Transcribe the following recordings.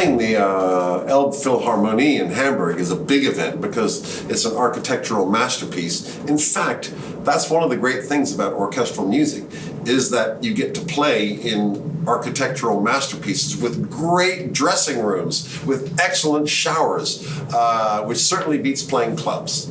Playing the Elbphilharmonie in Hamburg is a big event because it's an architectural masterpiece. In fact, that's one of the great things about orchestral music, is that you get to play in architectural masterpieces with great dressing rooms, with excellent showers, which certainly beats playing clubs.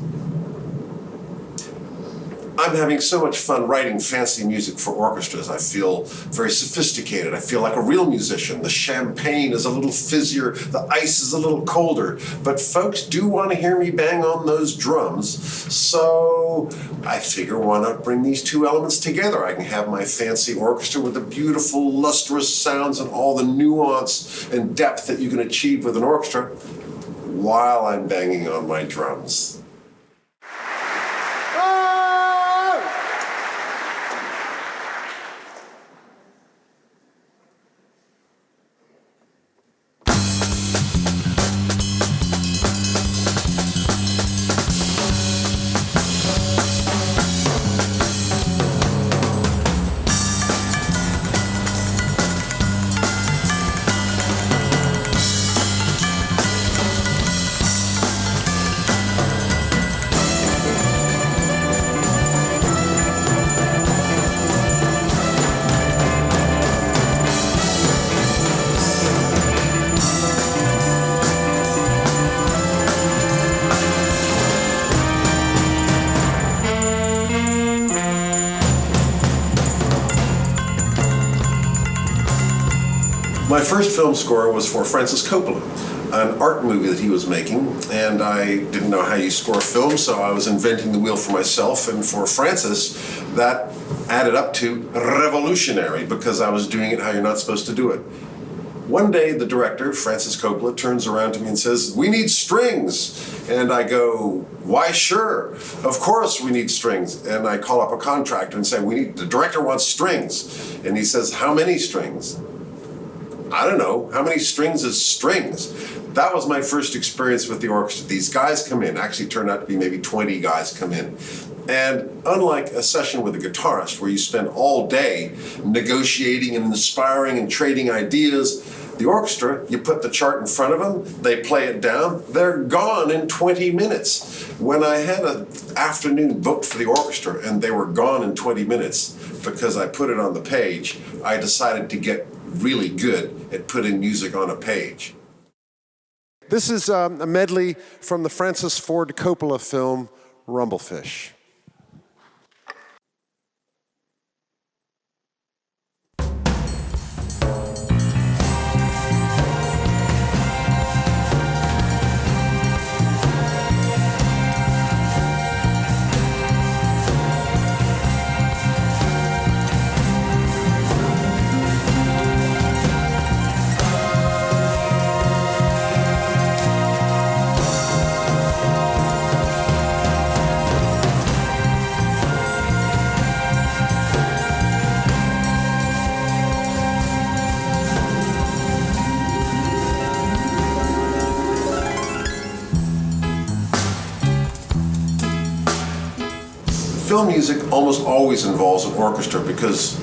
I'm having so much fun writing fancy music for orchestras. I feel very sophisticated. I feel like a real musician. The champagne is a little fizzier, the ice is a little colder, but folks do want to hear me bang on those drums. So I figure, why not bring these two elements together? I can have my fancy orchestra with the beautiful, lustrous sounds and all the nuance and depth that you can achieve with an orchestra while I'm banging on my drums. My first film score was for Francis Copeland, an art movie that he was making, and I didn't know how you score film, so I was inventing the wheel for myself, and for Francis, that added up to revolutionary, because I was doing it how you're not supposed to do it. One day, the director, Francis Copeland, turns around to me and says, "We need strings." And I go, "Why, sure, of course we need strings." And I call up a contractor and say, the director wants strings. And he says, "How many strings?" I don't know. How many strings is strings? That was my first experience with the orchestra. These guys come in, actually turned out to be maybe 20 guys come in. And unlike a session with a guitarist where you spend all day negotiating and inspiring and trading ideas, the orchestra, you put the chart in front of them, they play it down, they're gone in 20 minutes. When I had an afternoon booked for the orchestra and they were gone in 20 minutes because I put it on the page, I decided to get really good at putting music on a page. This is a medley from the Francis Ford Coppola film, Rumblefish. Film music almost always involves an orchestra because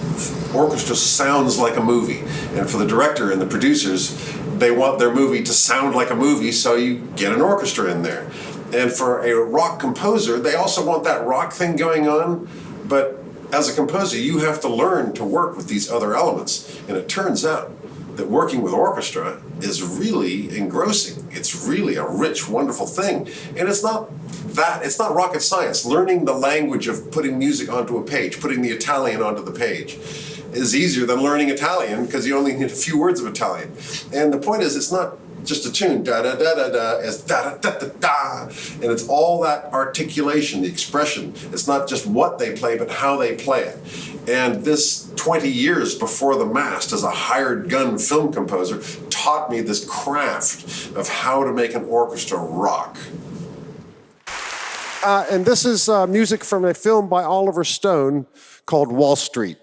orchestra sounds like a movie. And for the director and the producers, they want their movie to sound like a movie, so you get an orchestra in there. And for a rock composer, they also want that rock thing going on, but as a composer, you have to learn to work with these other elements. And it turns out that working with orchestra is really engrossing. It's really a rich, wonderful thing. And it's not rocket science. Learning the language of putting music onto a page, putting the Italian onto the page, is easier than learning Italian because you only need a few words of Italian. And the point is, it's not just a tune, da-da-da-da-da, it's da-da-da-da-da, and it's all that articulation, the expression. It's not just what they play, but how they play it. And this 20 years before the mast as a hired gun film composer taught me this craft of how to make an orchestra rock. And this is music from a film by Oliver Stone called Wall Street.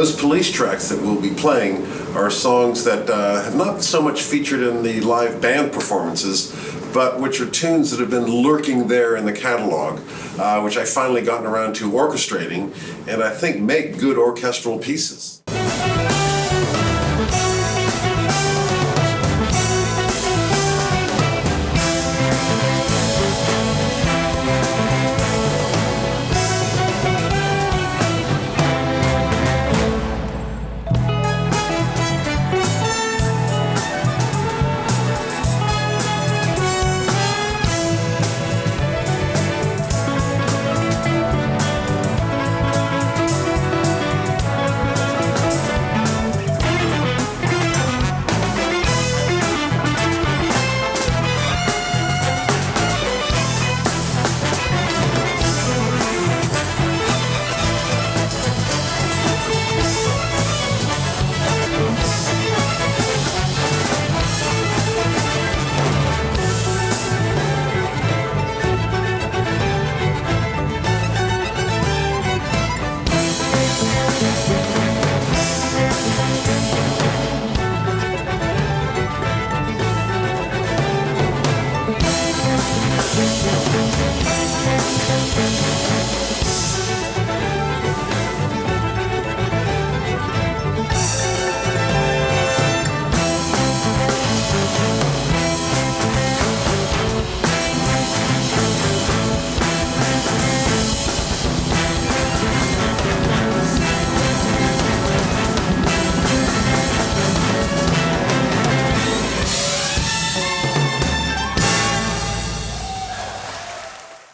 Those police tracks that we'll be playing are songs that have not so much featured in the live band performances, but which are tunes that have been lurking there in the catalog, which I finally gotten around to orchestrating, and I think make good orchestral pieces.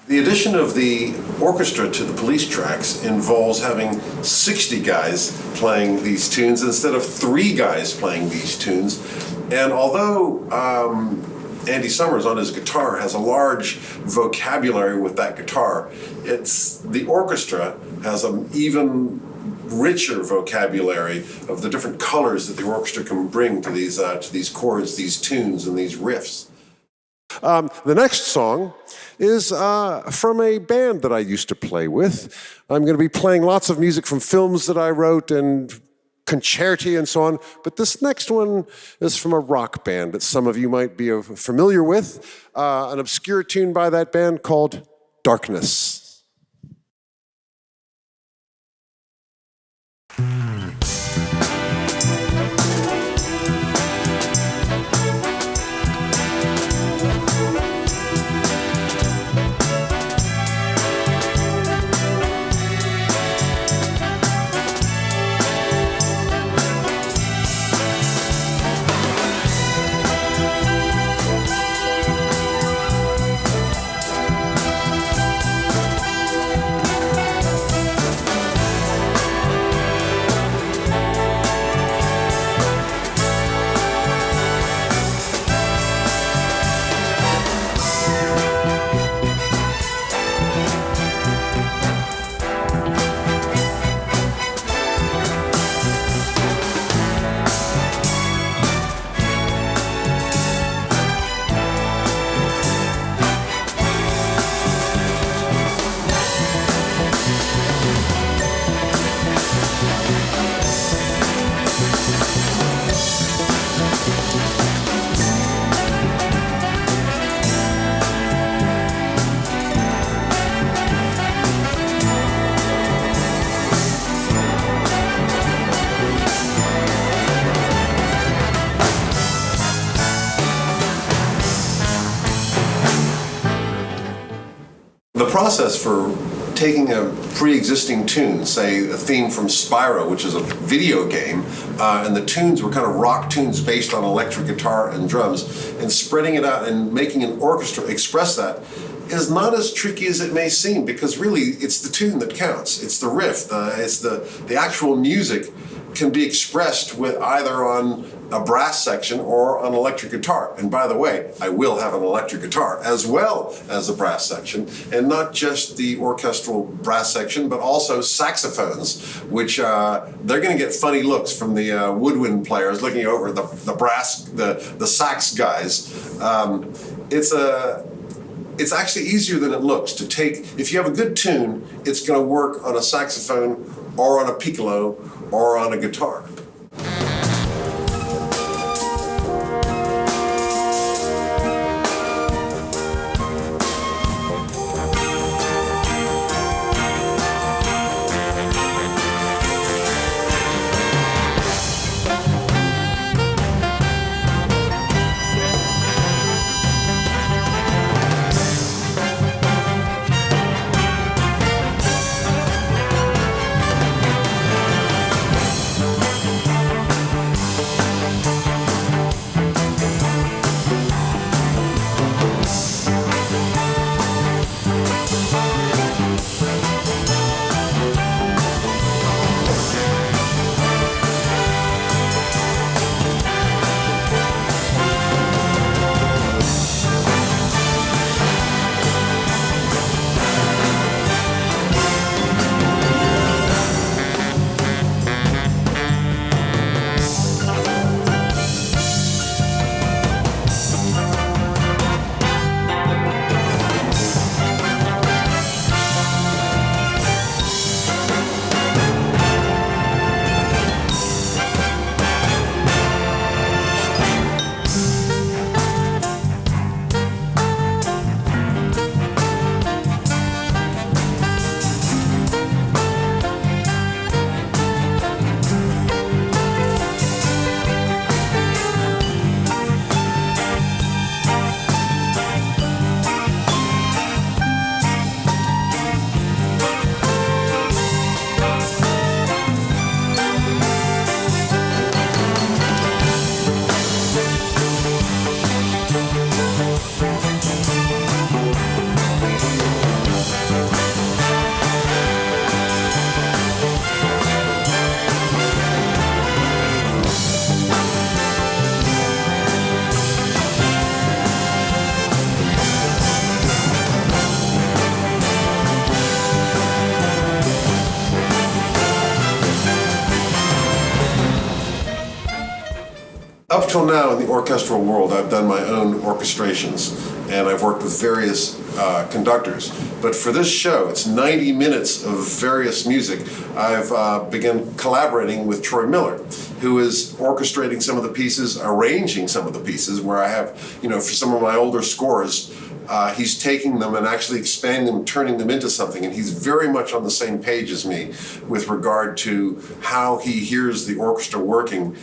The addition of the orchestra to the police tracks involves having 60 guys playing these tunes instead of 3 guys playing these tunes. And although Andy Summers on his guitar has a large vocabulary with that guitar, the orchestra has an even richer vocabulary of the different colors that the orchestra can bring to these chords, these tunes, and these riffs. The next song is from a band that I used to play with. I'm going to be playing lots of music from films that I wrote and concerti and so on, but this next one is from a rock band that some of you might be familiar with, an obscure tune by that band called Darkness. The process for taking a pre-existing tune, say a theme from Spyro, which is a video game, and the tunes were kind of rock tunes based on electric guitar and drums, and spreading it out and making an orchestra express that is not as tricky as it may seem, because really it's the tune that counts. It's the riff, it's the actual music can be expressed with either on a brass section or on electric guitar. And by the way, I will have an electric guitar as well as a brass section, and not just the orchestral brass section, but also saxophones, which they're going to get funny looks from the woodwind players looking over the brass, the sax guys. It's actually easier than it looks to take. If you have a good tune, it's going to work on a saxophone or on a piccolo or on a guitar. Up till now in the orchestral world, I've done my own orchestrations, and I've worked with various conductors. But for this show, it's 90 minutes of various music. I've begun collaborating with Troy Miller, who is orchestrating some of the pieces, arranging some of the pieces, where I have, for some of my older scores, he's taking them and actually expanding them, turning them into something, and he's very much on the same page as me with regard to how he hears the orchestra working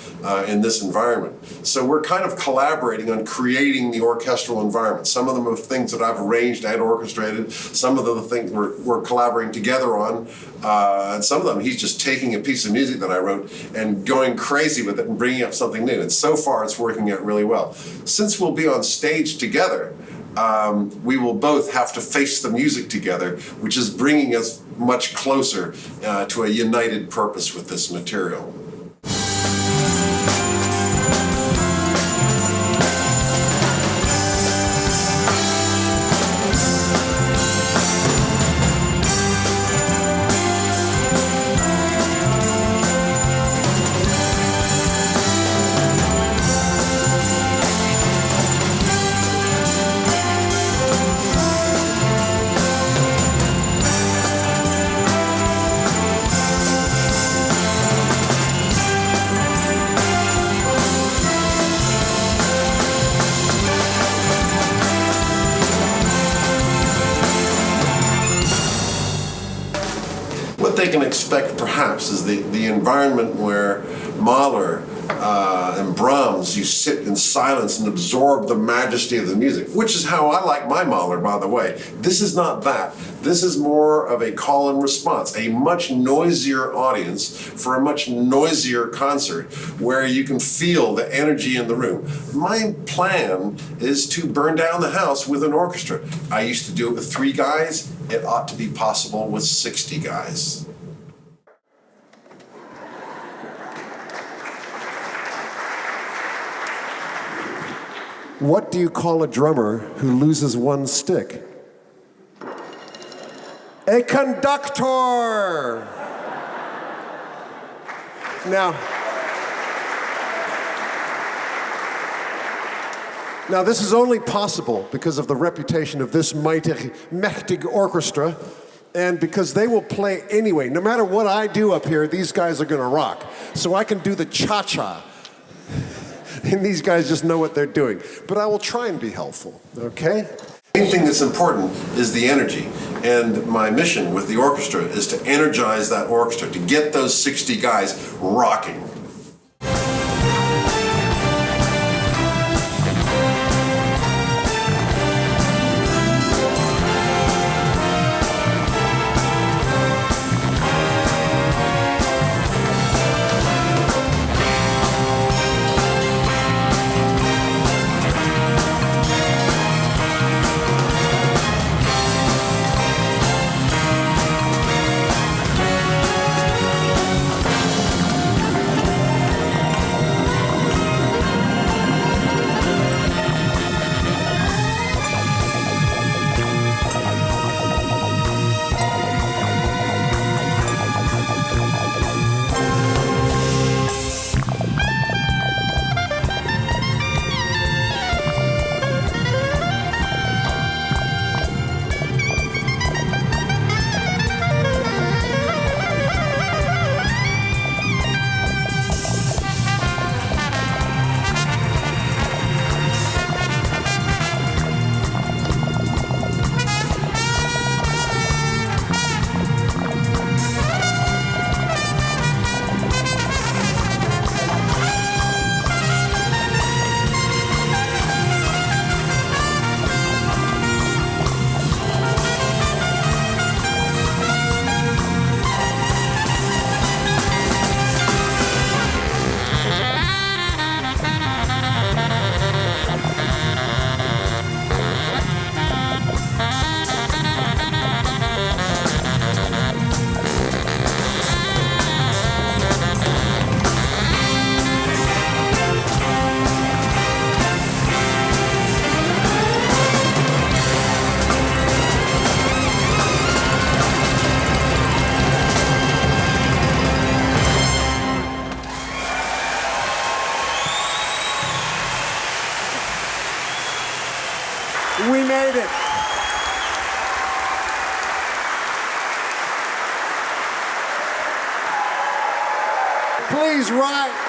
in this environment. So we're kind of collaborating on creating the orchestral environment. Some of them are things that I've arranged and orchestrated. Some of the things we're collaborating together on, and some of them he's just taking a piece of music that I wrote and going crazy with it and bringing up something new. And so far it's working out really well. Since we'll be on stage together, we will both have to face the music together, which is bringing us much closer to a united purpose with this material. They can expect perhaps is the environment where Mahler and Brahms, you sit in silence and absorb the majesty of the music, which is how I like my Mahler, by the way. This is not that. This is more of a call and response, a much noisier audience for a much noisier concert where you can feel the energy in the room. My plan is to burn down the house with an orchestra. I used to do it with 3 guys. It ought to be possible with 60 guys. What do you call a drummer who loses one stick? A conductor! Now this is only possible because of the reputation of this mächtig orchestra And because they will play anyway. No matter what I do up here, these guys are gonna rock. So I can do the cha-cha. And these guys just know what they're doing. But I will try and be helpful, okay? The main thing that's important is the energy. And my mission with the orchestra is to energize that orchestra, to get those 60 guys rocking. We made it. Please rise.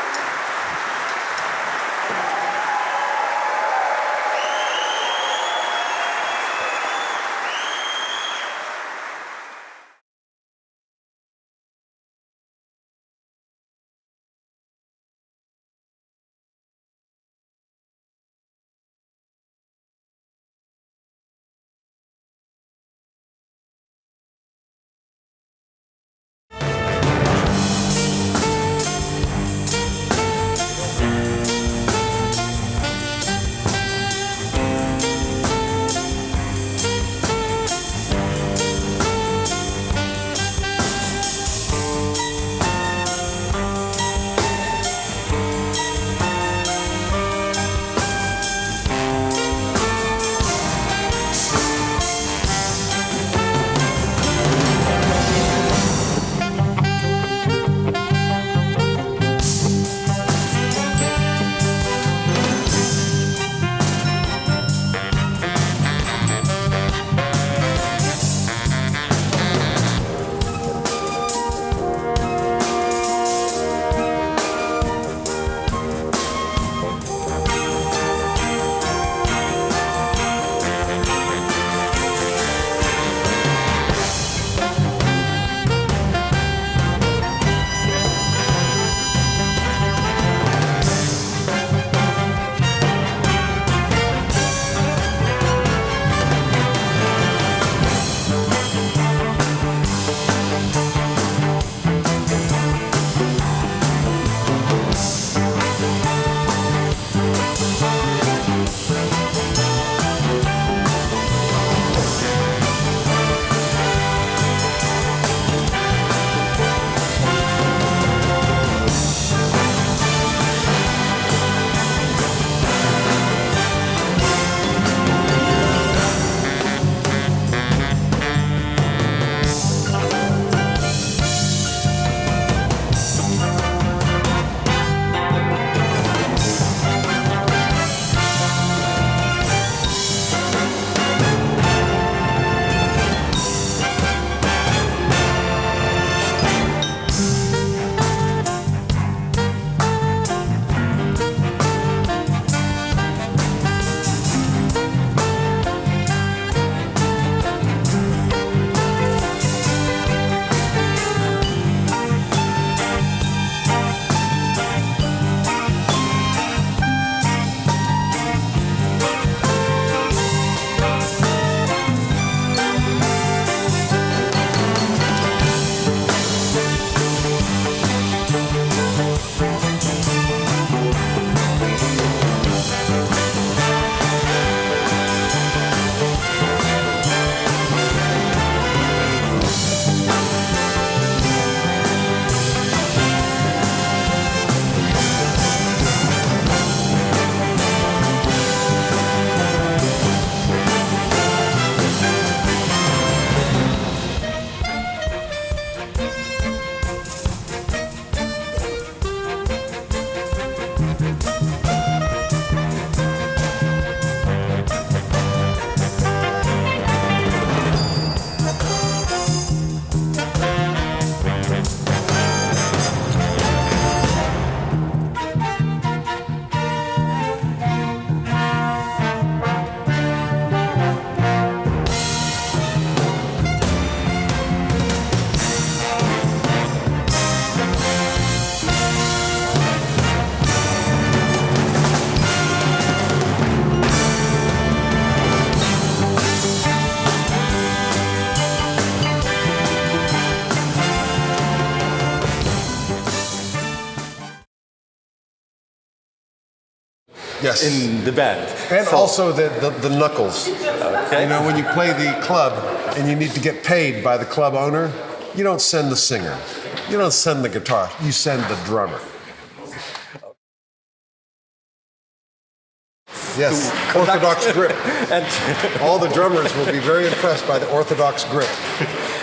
Yes. in the band. And also the knuckles. Okay. You know, when you play the club and you need to get paid by the club owner, you don't send the singer. You don't send the guitar. You send the drummer. Yes, orthodox grip. And All the drummers will be very impressed by the orthodox grip.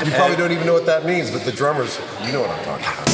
You probably don't even know what that means, but the drummers, you know what I'm talking about.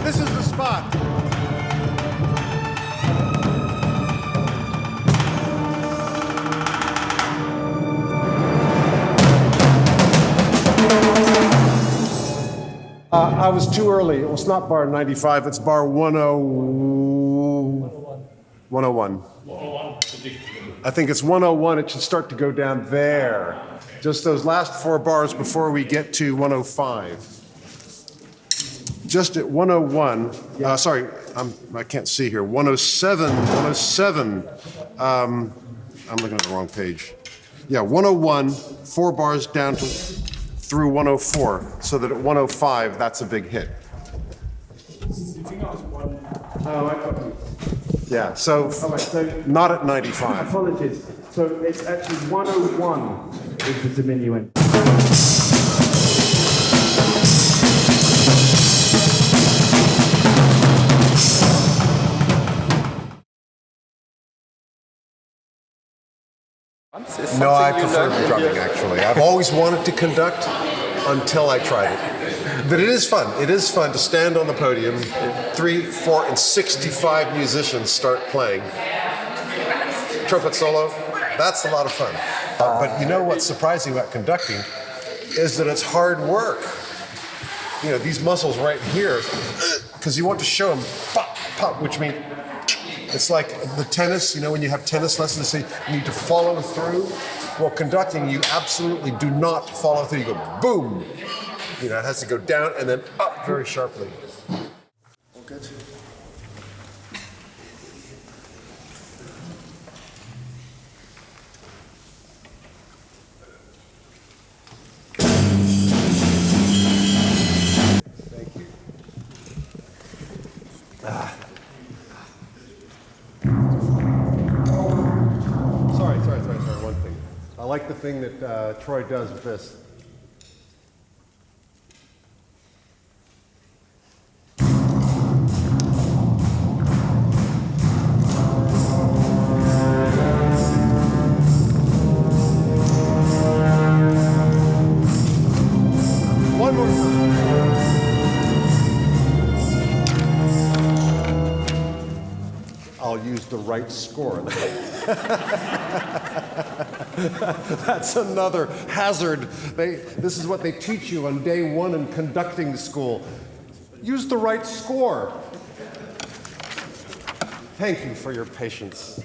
This is the spot. I was too early. Well, it's not bar 95, it's bar 101. I think it's 101. It should start to go down there. Just those last 4 bars before we get to 105. Just at 101, sorry, I can't see here. 107, 107. I'm looking at the wrong page. Yeah, 101, 4 bars down to through 104, so that at 105, that's a big hit. Yeah, so not at 95. Apologies. So it's actually 101 is the diminuent. No, I prefer the drumming, actually. I've always wanted to conduct until I tried it. But it is fun. It is fun to stand on the podium, 3, 4, and 65 musicians start playing. Trumpet solo, that's a lot of fun. But you know what's surprising about conducting is that it's hard work. You know, these muscles right here, because you want to show them pop, pop, which means it's like the tennis, you know, when you have tennis lessons, they say you need to follow through. Well, conducting, you absolutely do not follow through. You go boom. You know, it has to go down and then up very sharply. All good. Thank you. Sorry, one thing. I like the thing that Troy does with this. One more time. I'll use the right score. That's another hazard. This is what they teach you on day 1 in conducting school. Use the right score. Thank you for your patience.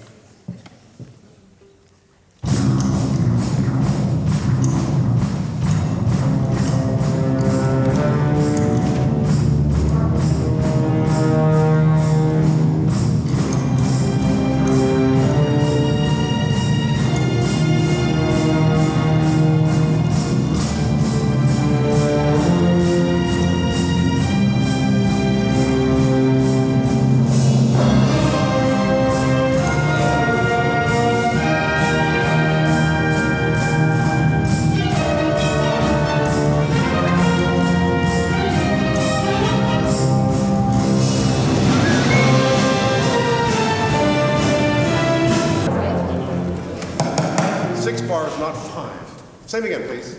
Same again, please.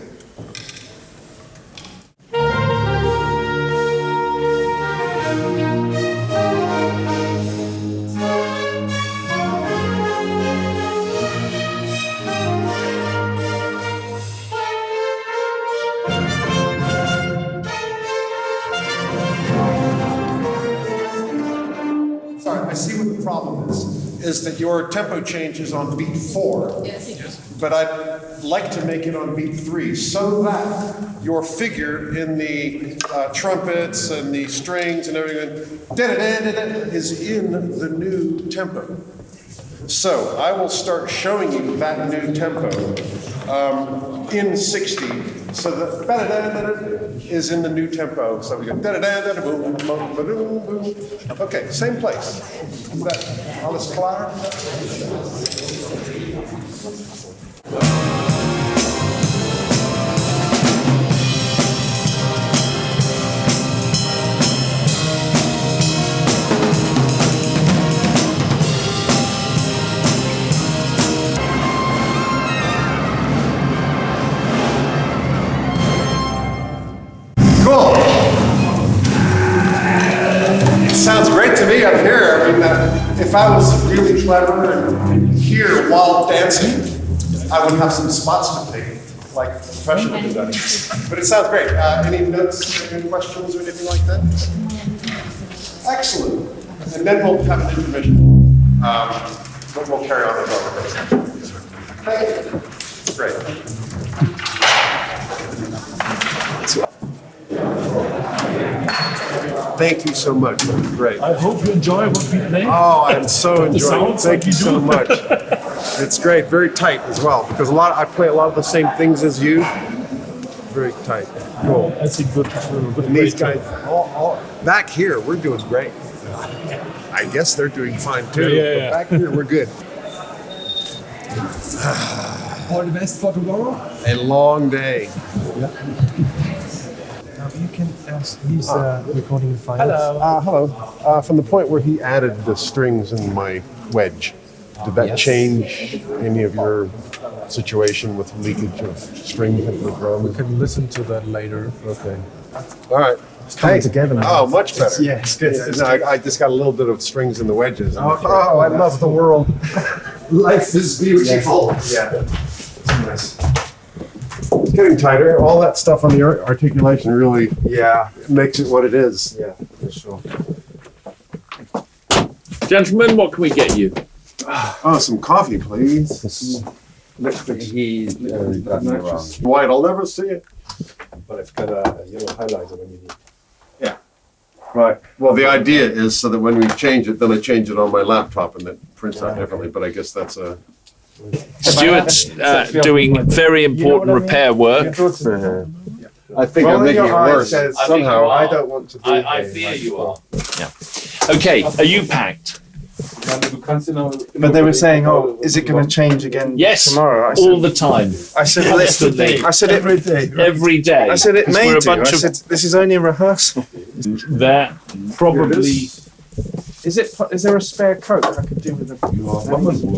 Sorry, I see what the problem is that your tempo change is on beat 4. Yes. But I'd like to make it on beat 3 so that your figure in the trumpets and the strings and everything is in the new tempo. So I will start showing you that new tempo in 60, so that is in the new tempo. So we go boom, boom, boom, boom. Okay, same place. Is that alles klar? Cool. It sounds great to me up here. I mean, if I was really clever and here while dancing, I would have some spots to take, like professional conductors. But it sounds great. Any notes, any questions or anything like that? Excellent. And then we'll have an intermission. But we'll carry on with our rehearsal. Thank you. Great. Thank you so much. Great. I hope you enjoy what we play. Oh, I'm so enjoying it. Thank you so much. It's great. Very tight as well, because I play a lot of the same things as you. Very tight. Cool. That's a good. And these guys, all back here, we're doing great. I guess they're doing fine too. Yeah. But back here, we're good. All the best for tomorrow. A long day. You can ask. He's recording the files. Hello. From the point where he added the strings in my wedge, did that change any of your situation with leakage of strings into the drum? We can listen to that later. Okay. All right. It's coming together now. Oh, much better. It's good. No, I just got a little bit of strings in the wedges. Oh, I love the world. Life is beautiful. Yeah. It's nice. It's getting tighter. All that stuff on the articulation really makes it what it is. Yeah, for sure. Gentlemen, what can we get you? Oh, some coffee, please. He's driving around. White, I'll never see it. But I've got a yellow highlighter when you need. Yeah. Right. Well, the idea is so that when we change it, then I change it on my laptop and it prints out differently. But I guess that's a. Stewart's doing very important repair work. I think I'm making it worse somehow. I don't want to do I fear you are. Yeah. Okay, are you packed? But they were saying, "Oh, is it going to change again Yes, tomorrow?" I all the time. said, Constantly. I said Every day. Every day. I said it Because may we're a do. I bunch of said this is only a rehearsal. that probably. Is there a spare Coke I could do with the?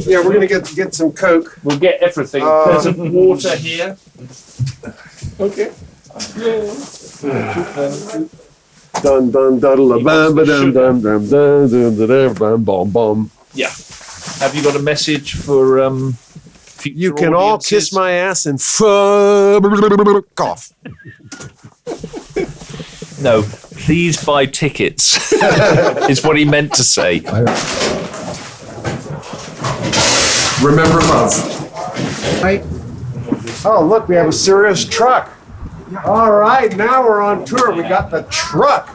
Yeah, we're gonna get some Coke. We'll get everything. There's some water here. Okay. Dun dun dun la bam ba dum dum dum dum dum dum dum bom bom. Yeah. Have you got a message for future You can all audiences? kiss my ass and fuck off. No, please buy tickets. Is what he meant to say. Remember love. Oh, look, we have a serious truck. All right, now we're on tour. We got the truck.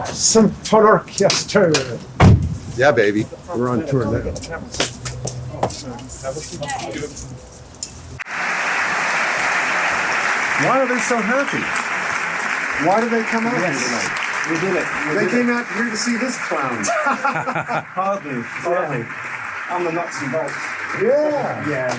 Some Filmorchester. Yeah, baby. We're on tour now. Why are they so happy? Why did they come out here tonight? We did it. They came out here to see this clown. Hardly. I'm the nuts and bolts. Yeah. Yeah.